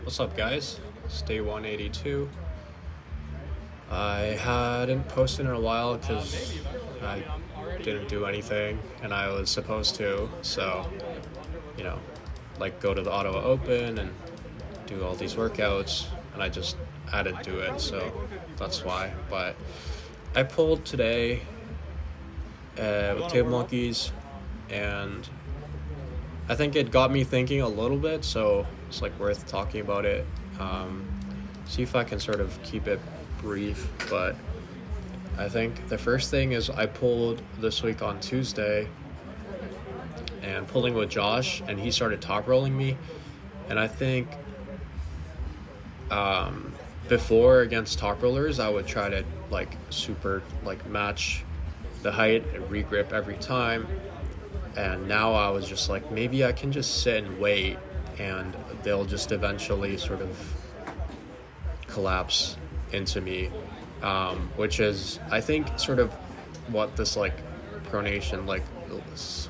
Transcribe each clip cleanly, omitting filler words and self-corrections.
What's up, guys? It's day 182. I hadn't posted in a while because I didn't do anything and I was supposed to. So, you know, like go to the Ottawa Open and do all these workouts, and I just added to it. So that's why. But I pulled today with table monkeys, and I think it got me thinking a little bit. So it's like worth talking about it. See if I can sort of keep it brief, but I think the first thing is I pulled this week on Tuesday and pulling with Josh, and he started top rolling me. And I think before against top rollers, I would try to super match the height and regrip every time. And now I was just like, maybe I can just sit and wait, and they'll just eventually sort of collapse into me, which is, I think, sort of what this pronation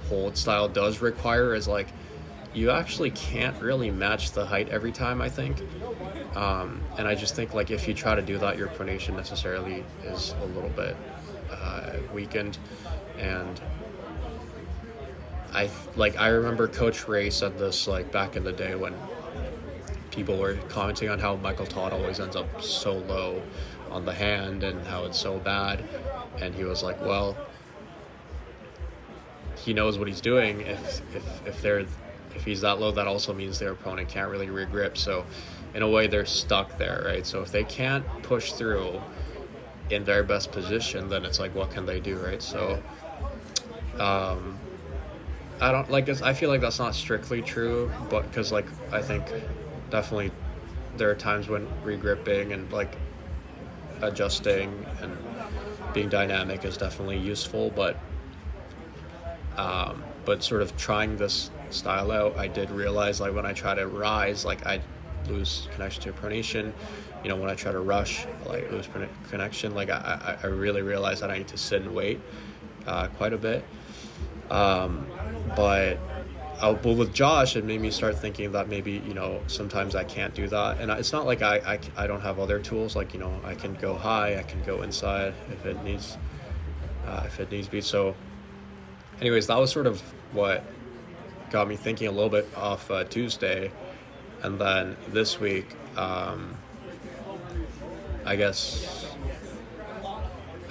hold style does require, is you actually can't really match the height every time, I think. And I just think if you try to do that, your pronation necessarily is a little bit weakened. And I remember Coach Ray said this back in the day when people were commenting on how Michael Todd always ends up so low on the hand and how it's so bad. And he was like, well, he knows what he's doing. If he's that low, that also means their opponent can't really regrip. So in a way, they're stuck there, right? So if they can't push through in their best position, then it's like, what can they do, right? So I don't like this. I feel like that's not strictly true, but because I think definitely there are times when regripping and adjusting and being dynamic is definitely useful, but sort of trying this style out, I did realize when I try to rise, I lose connection to pronation. When I try to rush, lose connection. I really realized that I need to sit and wait quite a bit. But with Josh, it made me start thinking that maybe, sometimes I can't do that. And it's not like I don't have other tools. I can go high, I can go inside if it needs be. So anyways, that was sort of what got me thinking a little bit off Tuesday. And then this week, I guess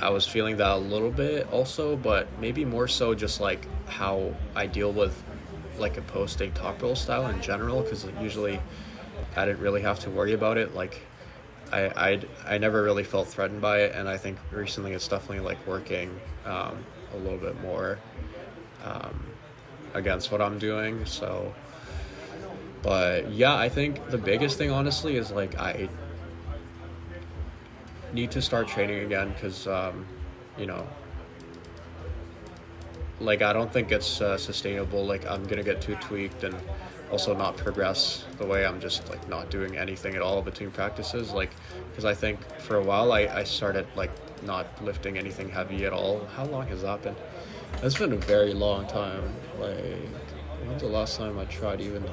I was feeling that a little bit also, but maybe more so just how I deal with a posting top roll style in general, because usually I didn't really have to worry about it. I never really felt threatened by it, and I think recently it's definitely working a little bit more against what I'm doing. So, but yeah, I think the biggest thing honestly is I need to start training again, because I don't think it's sustainable. I'm gonna get too tweaked and also not progress the way I'm just not doing anything at all between practices, because I think for a while I started not lifting anything heavy at all. How long has that been? It's been a very long time. When's the last time I tried even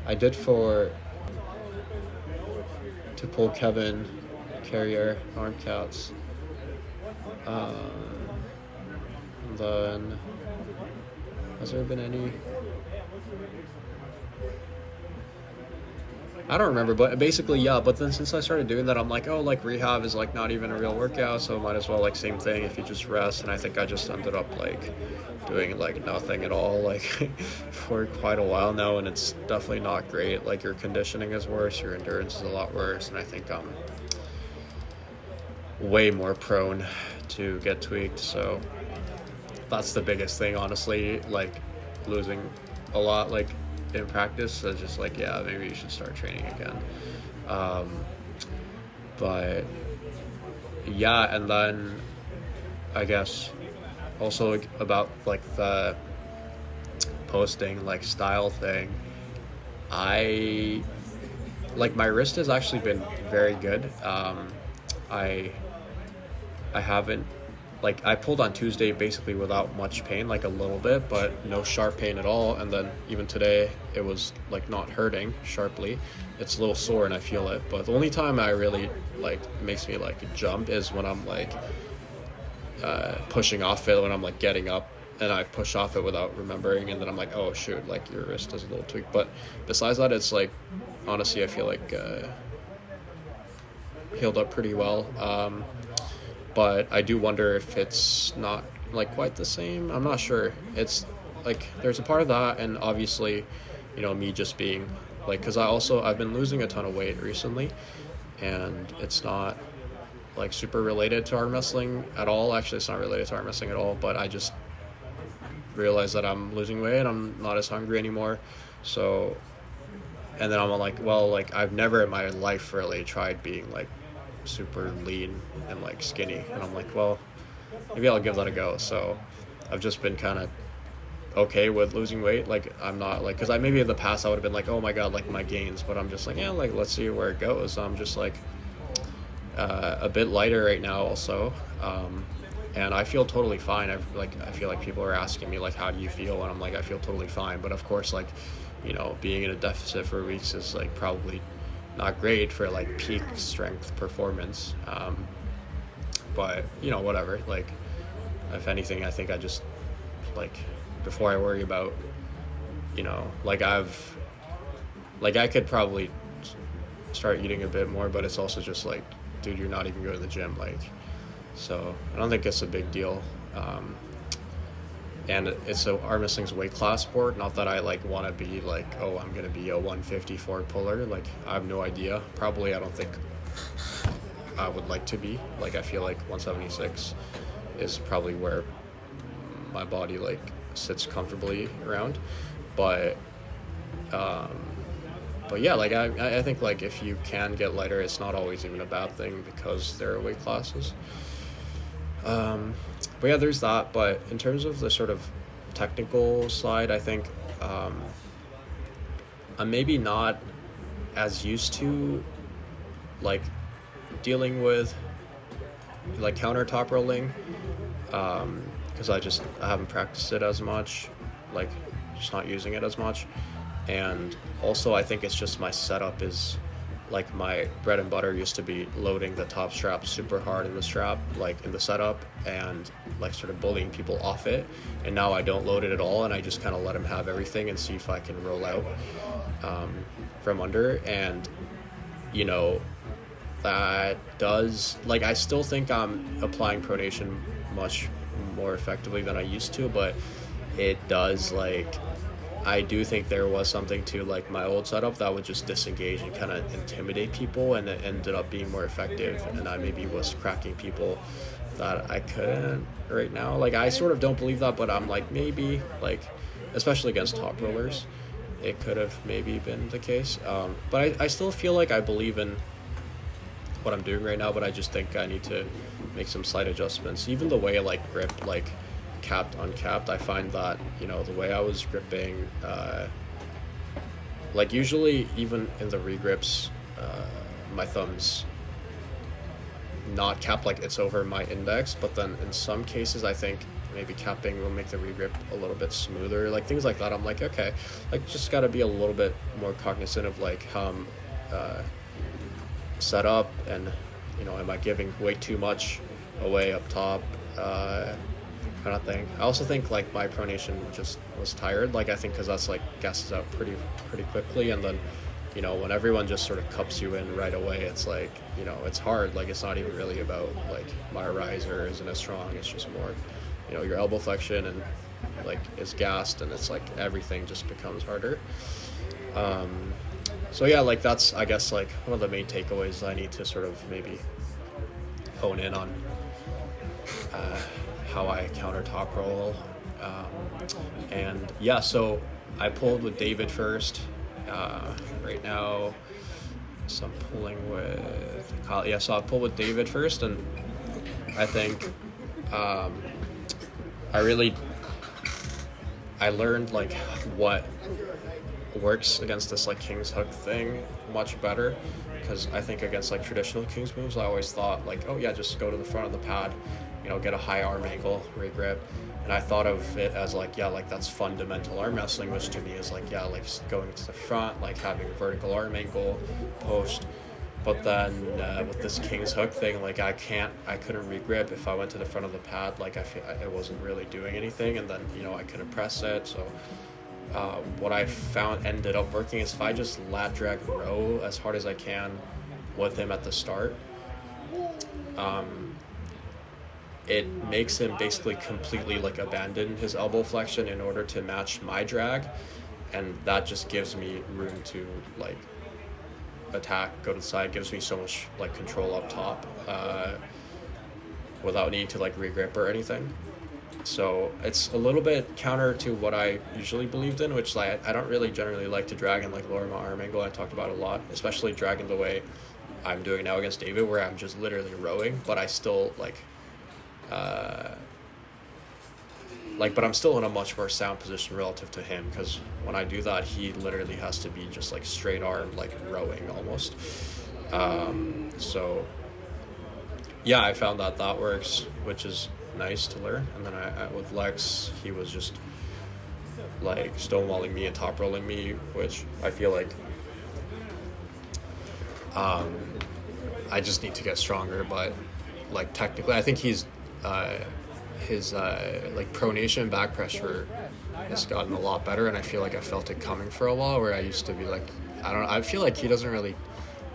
I did to pull Kevin Carrier arm counts. Then has there been any? I don't remember, but basically, yeah. But then since I started doing that, I'm rehab is not even a real workout, so might as well same thing if you just rest. And I think I just ended up doing nothing at all for quite a while now, and it's definitely not great. Your conditioning is worse, your endurance is a lot worse, and I think I'm way more prone to get tweaked. So that's the biggest thing, honestly. Losing a lot in practice, so just yeah, maybe you should start training again. But yeah, and then I guess also about the posting style thing, I my wrist has actually been very good. I haven't like I pulled on Tuesday basically without much pain, like a little bit, but no sharp pain at all. And then even today, it was like not hurting sharply. It's a little sore and I feel it. But the only time I really like makes me like jump is when I'm like pushing off it, when I'm like getting up and I push off it without remembering, and then I'm like, oh shoot, like your wrist is a little tweaked. But besides that, it's like honestly, I feel like healed up pretty well. But I do wonder if it's not like quite the same. I'm not sure. It's like there's a part of that, and obviously, me just being like, because I've been losing a ton of weight recently, and it's not like super related to arm wrestling at all. Actually, it's not related to arm wrestling at all. But I just realized that I'm losing weight. I'm not as hungry anymore. So, and then I'm like, well, like I've never in my life really tried being like super lean and like skinny, and I'm like, well, maybe I'll give that a go. So I've just been kind of okay with losing weight. Like I'm not like, because I maybe in the past I would have been like, oh my god, like my gains, but I'm just like, yeah, like let's see where it goes. So I'm just like a bit lighter right now also, and I feel totally fine. I feel like people are asking me like, how do you feel, and I'm like, I feel totally fine. But of course, like being in a deficit for weeks is like probably not great for like peak strength performance, but whatever. Like if anything, I think I just like, before I worry about like I could probably start eating a bit more, but it's also just like, dude, you're not even going to the gym, like, so I don't think it's a big deal. And it's arm wrestling's weight class sport. Not that I like want to be like, oh, I'm gonna be a 154 puller. Like I have no idea. Probably I don't think I would like to be. Like I feel like 176 is probably where my body like sits comfortably around. But yeah, like I think like if you can get lighter, it's not always even a bad thing because there are weight classes. But yeah, there's that. But in terms of the sort of technical side, I think I'm maybe not as used to like dealing with like counter top rolling, because I haven't practiced it as much, like just not using it as much. And also I think it's just my setup is like, my bread and butter used to be loading the top strap super hard in the strap, like in the setup, and like sort of bullying people off it. And now I don't load it at all, and I just kind of let them have everything and see if I can roll out from under. And that does, like, I still think I'm applying pronation much more effectively than I used to, but it does, like, I do think there was something to like my old setup that would just disengage and kind of intimidate people, and it ended up being more effective, and I maybe was cracking people that I couldn't right now. Like I sort of don't believe that, but I'm like, maybe, like especially against top rollers, it could have maybe been the case. But I still feel like I believe in what I'm doing right now, but I just think I need to make some slight adjustments. Even the way I like grip, like capped, uncapped, I find that the way I was gripping, like usually even in the regrips, my thumb's not capped, like it's over my index, but then in some cases I think maybe capping will make the regrip a little bit smoother, like things like that. I'm like, okay, like just got to be a little bit more cognizant of like how I'm set up, and am I giving way too much away up top, kind of thing. I also think like my pronation just was tired, like I think because that's like gasses out pretty quickly, and then when everyone just sort of cups you in right away, it's like it's hard. Like it's not even really about like my riser isn't as strong, it's just more your elbow flexion and like is gassed, and it's like everything just becomes harder. So yeah, like that's I guess like one of the main takeaways I need to sort of maybe hone in on, how I counter top roll. And yeah, so I pulled with David first. Right now, so I'm pulling with Kyle. Yeah, so I pulled with David first, and I think I learned like what works against this like King's Hook thing much better, because I think against like traditional King's moves I always thought like, oh yeah, just go to the front of the pad get a high arm angle regrip. And I thought of it as like, yeah, like that's fundamental arm wrestling, which to me is like, yeah, like going to the front, like having a vertical arm angle, post. But then with this King's Hook thing, like I couldn't regrip if I went to the front of the pad. Like I wasn't really doing anything, and then I couldn't press it. So what I found ended up working is if I just lat drag row as hard as I can with him at the start, it makes him basically completely like abandon his elbow flexion in order to match my drag, and that just gives me room to like attack, go to the side, gives me so much like control up top without needing to like regrip or anything. So it's a little bit counter to what I usually believed in, which like I don't really generally like to drag and like lower my arm angle. I talked about a lot, especially dragging the way I'm doing now against David, where I'm just literally rowing, but I still but I'm still in a much more sound position relative to him, because when I do that, he literally has to be just like straight arm, like rowing almost. So yeah, I found that works, which is nice to learn. And then I with Lex, he was just like stonewalling me and top rolling me, which I feel like I just need to get stronger. But like technically, I think his like pronation back pressure has gotten a lot better, and I feel like I felt it coming for a while, where I used to be like, I feel like he doesn't really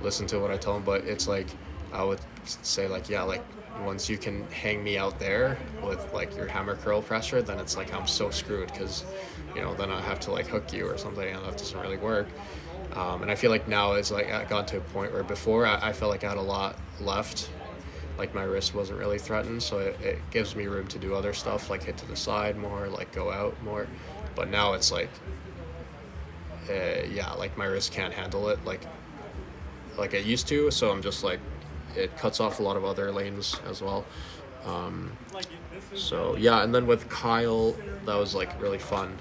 listen to what I tell him, but it's like I would say like, yeah, like once you can hang me out there with like your hammer curl pressure, then it's like I'm so screwed, because then I have to like hook you or something, and that doesn't really work. And I feel like now it's like I got to a point where before I felt like I had a lot left, like my wrist wasn't really threatened, so it gives me room to do other stuff, like hit to the side more, like go out more. But now it's like like my wrist can't handle it like it used to, so I'm just like, it cuts off a lot of other lanes as well. So yeah, and then with Kyle, that was like really fun.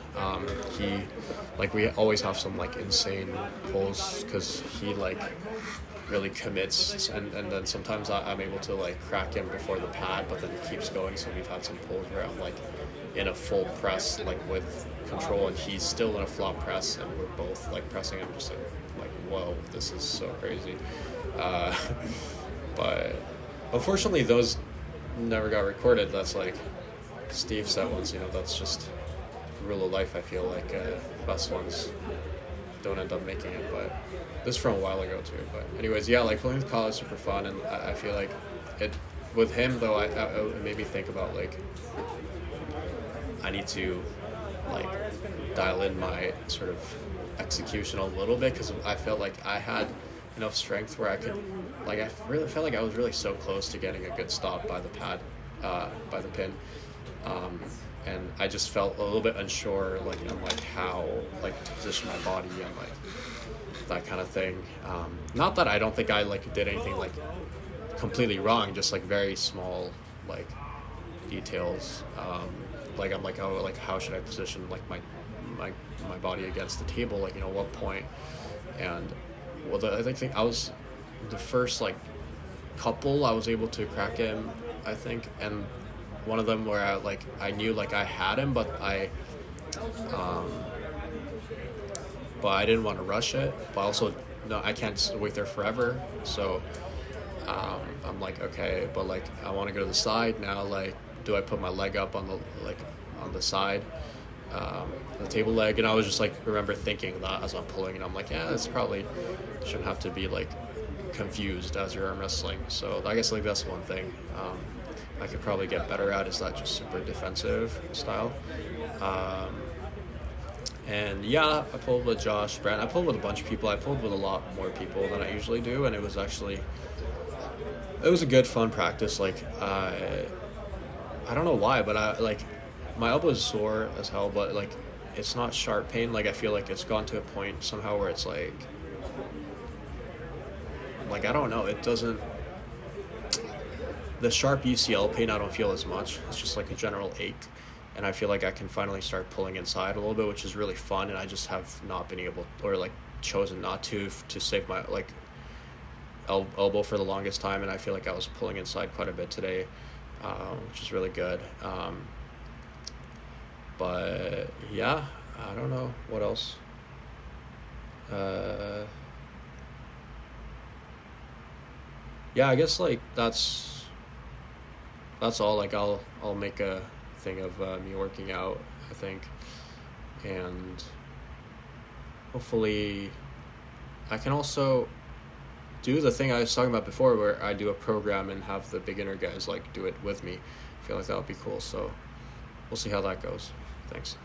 He like, we always have some like insane pulls, because he like really commits, and then sometimes I'm able to like crack him before the pad, but then he keeps going. So we've had some pulls where I'm like in a full press, like with control, and he's still in a flop press, and we're both like pressing him, just like whoa, this is so crazy. But unfortunately those never got recorded. That's like Steve said once, that's just rule of life. I feel like best ones don't end up making it, but this is from a while ago too. But anyways, yeah, like playing with Kyle is super fun, and I feel like it with him though, it made me think about like I need to like dial in my sort of execution a little bit, because I felt like I had enough strength where I could, like, I really felt like I was really so close to getting a good stop by the pad, by the pin, and I just felt a little bit unsure, like, on like how like to position my body and like that kind of thing. Not that I don't think I like did anything like completely wrong, just like very small like details. Like I'm like, oh, like how should I position like my body against the table, like what point. And well, I think I was the first like couple I was able to crack him, I think, and one of them where I knew like I had him, but I didn't want to rush it, but also no, I can't wait there forever, so I'm like, okay, but like I want to go to the side now, like do I put my leg up on the side, the table leg? And I was just like, remember thinking that as I'm pulling, and I'm like, yeah, this probably shouldn't have to be like confused as you're arm wrestling. So I guess like that's one thing I could probably get better at, is that just super defensive style. And yeah, I pulled with Josh, Brent, I pulled with a bunch of people. I pulled with a lot more people than I usually do, and it was a good fun practice. Like I don't know why, but I like my elbow is sore as hell, but like it's not sharp pain. Like I feel like it's gone to a point somehow where it's like I don't know, it doesn't, the sharp UCL pain I don't feel as much. It's just like a general ache, and I feel like I can finally start pulling inside a little bit, which is really fun. And I just have not been able, or like chosen not to save my like elbow for the longest time, and I feel like I was pulling inside quite a bit today. which is really good. But yeah, I don't know what else. Uh, yeah, I guess like that's all. Like I'll make a thing of me working out, I think, and hopefully I can also do the thing I was talking about before, where I do a program and have the beginner guys like do it with me. I feel like that would be cool. So we'll see how that goes. Thanks.